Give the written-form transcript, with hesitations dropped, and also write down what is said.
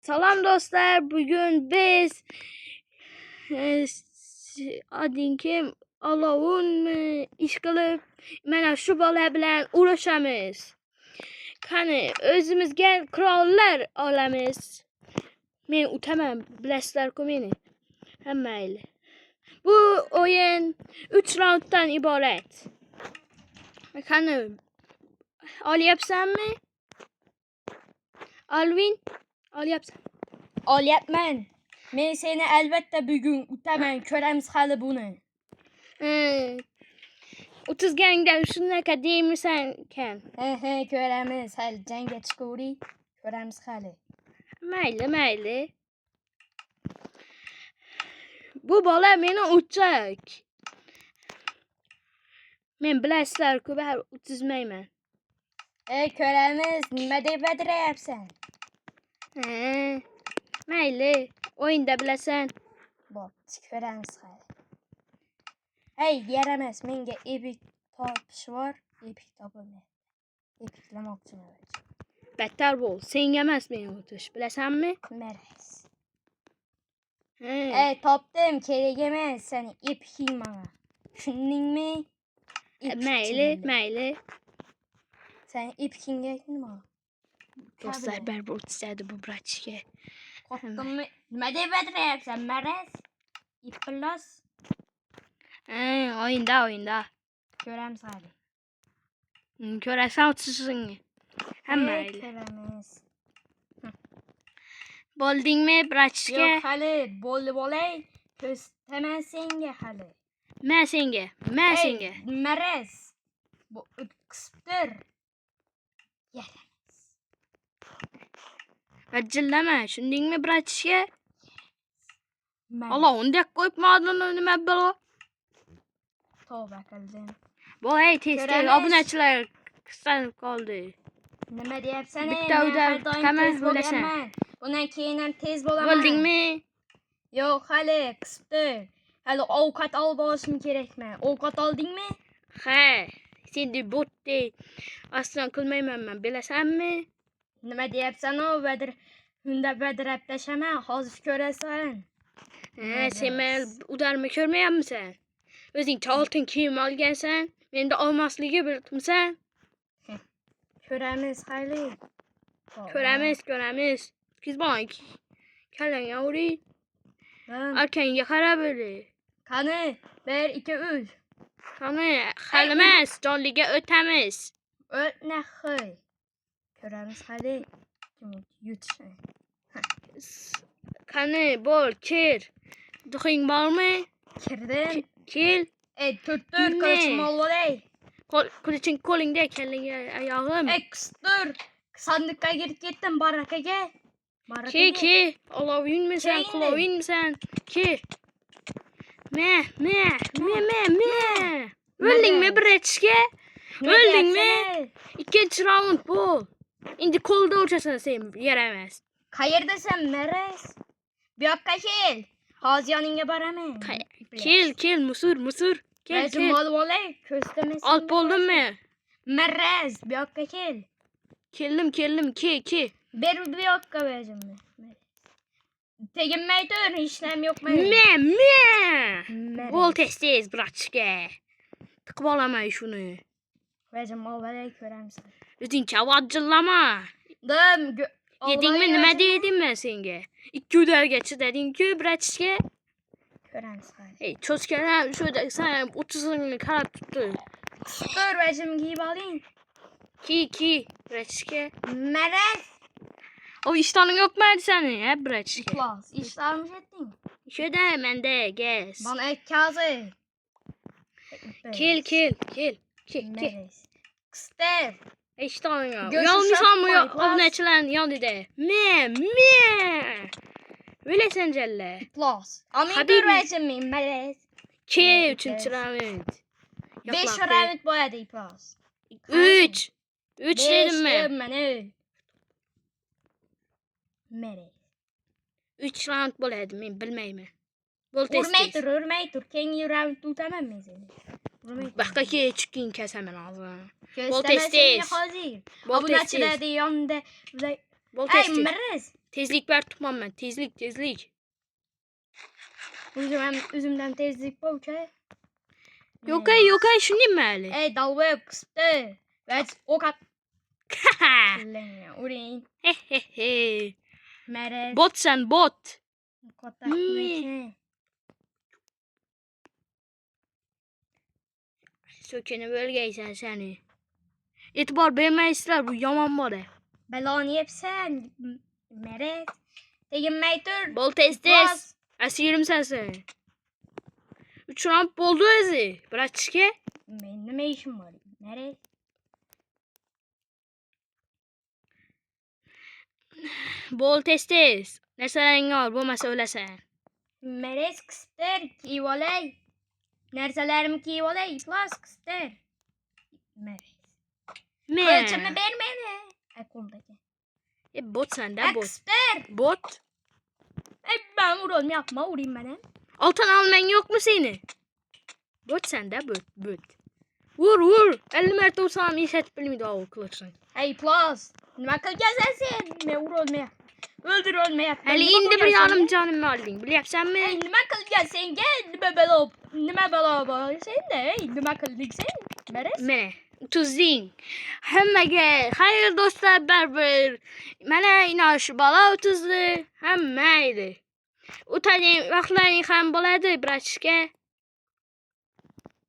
Salam dostlar, bugün biz adinki alovun iş qilib mana shu bola bilan uğraşamiz. Qani o'zimizga qurollar olamiz. Men utaman, bilasizlar-ku meni. Hammaylar. Bu o'yin 3 raunddan iborat. Qani olyapsanmi? Alvin, olyapsan? Olyapman. Men seni albatta bugun utaman, ko'ramiz hali buni. 30gangdan shunaqa deymisan ekan. Ko'ramiz hali, jangga chiqavering. Ko'ramiz hali. Mayli. Bu bola meni utacak. Men bilasizlar-ku, baribir utizmayman. Ko'ramiz, nima deb badirayapsan? Mayli, o'yinda bilasan. Bo'pti, ko'ramiz hali. Hey, yaramas, menga epik topish bor. Epik topilmayapti. Epiklamoqchiman. Battar bo'l, senga emas meni utish, bilasanmi? Maraz. Topdim, kerak emas seni epiking menga. Tushundingmi? Mayli. Sen epikingga nima? Do'stlar, baribir utishadi bu bratchga. Qo'rqdimmi? Nima deb badirayapsan, maraz? Ipillos. O'yinda. Ko'ramiz hali. Ko'rasan utishingni. Mayli. Ko'ramiz. Bo'ldingmi bratchga? Yo'q, hali bo'ldi bo'lay. Ko'staman senga hali. Men senga. Maraz. Bu qisibdir. Yaramas. G'ijillama, tushundingmi bratchga? Allah, undek qo'yibmadin nima bo'lo? Tavba qildim. Voy, tez obunachilar qisqarib qoldi. Nima deyapsan? Bitta uyda qamash bo'lasan. Bundan keyin ham tez bo'laman. Bo'ldingmi? Yo'q, hali qisibdi. Hali ovqat olib olishim kerakmi? Ovqat oldingmi? Ha, sen botdi. Aslan qilmayman men, bilasanmi? Nima deyapsan o Badir? Unda badirab tashlama, hozir ko'rasan. Sen men udarma ko'rmayapmisan? O'zing oltin kiyim olgansan, menda olmasligi bilibmisan? Ko'ramiz hali. Ko'ramiz. Kizbon. Kallang avri. Arkangga qarab o'li. Qani, 1 2 3. Qani, hali emas, jonliga o'tamiz. O'tnaxi. Ko'ramiz hali. Yutishni. Qani, bo'l, kir. Duxing bormi? Kirdim. Kel. Tuttur, qilichim olvolay. Qiliching qo'lingda, kallang oyog'im. Qistur. Sandiqqa girib ketdim barakaga. Ki. Olovingmisan, qulovingmisan? Ki. Me. O'ldingmi bratchga? O'ldingmi? Ikkinchi raund bu. Endi qo'lda o'chasan sen, yaramas. Qayerdasan, maraz? Bu yoqqa kel. Hozir yoningga boraman. Kel, musur. Kel. Olvolay, ko'stamas. Olib bo'ldimmi? Maraz, bu yoqqa kel. Keldim, ki. Ber bu yoqqa o'zimni. Teginmay tur, ishlam yo'qmi? Me. Bo'l tez, bratchga. Tiqib olaman shuni. O'zim olvolay, ko'ramiz. O'zing chavajillama. Yedingmi, nima dedim men senga? 2 udarga chidading-ku bratchga. Ko'ramiz hali. Hey, cho'chkalar shuda sen 30ingni qarab turibdi. Tur, o'zim kiyib oling. Ki, bratchga. Maraz. O ishtoning yo'qmi seni, bratchga? Klas, ishlarimiz etding. Shuda menda gaz. Bana ekkazi. Kel. Maraz. Qistir. İştoning yo'q. Yolmisanmi yo'q, obunachilarning yonida. Me. Bilasan jalla. Klas. Amin o'zim maraz. Ki 3-chi raund. 5 raund bo'ladi, klas. 3 dedim men. Maraz. 3 raund bo'ladi, men bilmayman. Bo'l tez. Urmay tur. Keyingi raund utaman men seni. Baqqa chiqing kasaman hozir. Bo'l Ko'staman tez. hozir. Bo'l tez. Obunachilarning yonida. Bo'l Ay, maraz. Tezlik ver tutmam ben. Tezlik. Üzümden tezlik bu ki. Yok ay şunu deməli. Ey dalga kıstı. Ve ok at. Haha. Lenya urin. Hehehe. Meres. Bot sen bot. Kota. Ne? Sökeni bölgeysen seni. Etibar vermeyizler bu yaman var ya. Belanı yepsen. Meres. Tegin meytür. Bol tez. Asirim sensin. 3 round boldu ezi. Bıraçke. Benim ne işim var? Meres. Bol tez. Nersələrin var bu söyləsən. Meres kıstır. Ki voley. Nerselerim ki voley. Plus kıstır. Meres. Kılıçımı vermene. Ekundaki. Bot sen de bot. Kıstır. Bot. Ben vuralım yapma. Vurayım ben. Altan alman yok mu seni? Bot sen de bot. Vur. 50 mert olsam iyi set bilmi daha kılıçsın. Hey plus. Ne kadar gelsensin. Ne vuralım öldür olmaya. Hele indi bir yanım canımı aldın. Bilirsen mi? Hey nime kıl gelsen gel. Nime bela sen de. Hey nime kıl sen. Meres. Mene. 30 din. Həmmə hayır dostlar berber. Mənə inaş bala 30'du. Həmmə idi. Utanayım vaxtlarını xəm boladı braçke.